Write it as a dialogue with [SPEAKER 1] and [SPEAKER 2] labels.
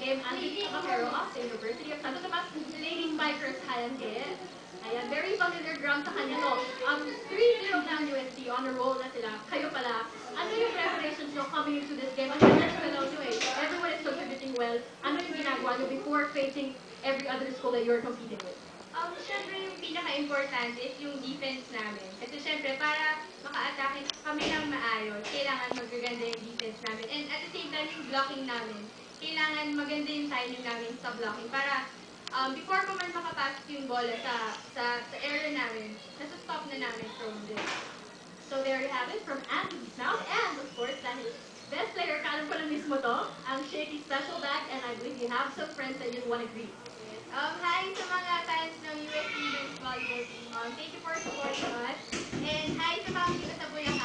[SPEAKER 1] game. Anthony Caballero of the University of Santo Tomas, Lady Spikers Hayangge. Ayan, very familiar ground sa kanya to. 3-0 na ang UST, on a roll na sila. Kayo pala, ano yung preparations nyo coming into this game? Ang ganda nyo nyo eh. Everyone is contributing well. Ano yung ginagawa nyo before facing every other school that you're competing with?
[SPEAKER 2] Siyempre yung pinaka-importante is yung defense namin. Kasi siyempre, para maka-atake kami ng maayos, kailangan magaganda yung defense namin. And at the same time, yung blocking namin, kailangan maganda yung timing namin sa blocking para before pa man makapasok yung bola sa area namin, nasa-stop na namin from this.
[SPEAKER 1] So there you have it from Anthony's mouth. And of course, dahil best player, kalam ko lang mismo to, ang Shaky Special Bag. And I believe you have some friends that you'd want to greet.
[SPEAKER 2] Hi sa mga fans ng UST Men's Volleyball Team. Thank you for supporting us. And hi sa mga dito sa Bulacan.